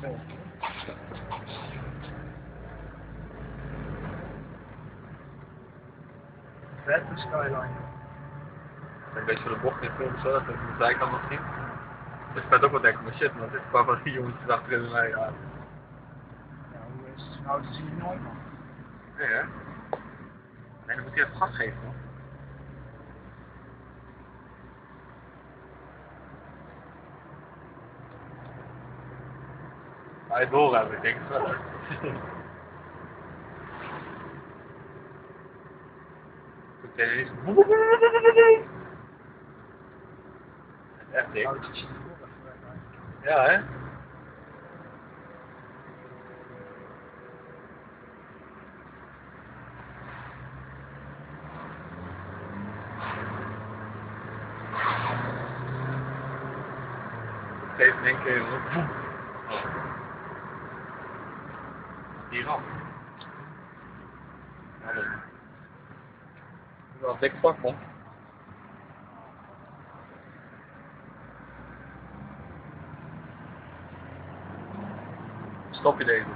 veel. Vet de skyline. Een beetje voor de bocht in film zo, dat ik de zijkant nog zien. Dus ik ben ook wel denken, maar shit man, dit is een paar van die jongens die achterin de lijn aan. Ja, hoe is het nou te zien nooit man. Nee hè? Nee, dan moet hij even gas geven man. Hij is doorrijden, ik denk het wel. Oké, is echt dik. Autootje die voor even weg. Ja hè? Geef in één keer een boem. Die ramp. Ja, dat is wel een dik pak man. Stop je deze.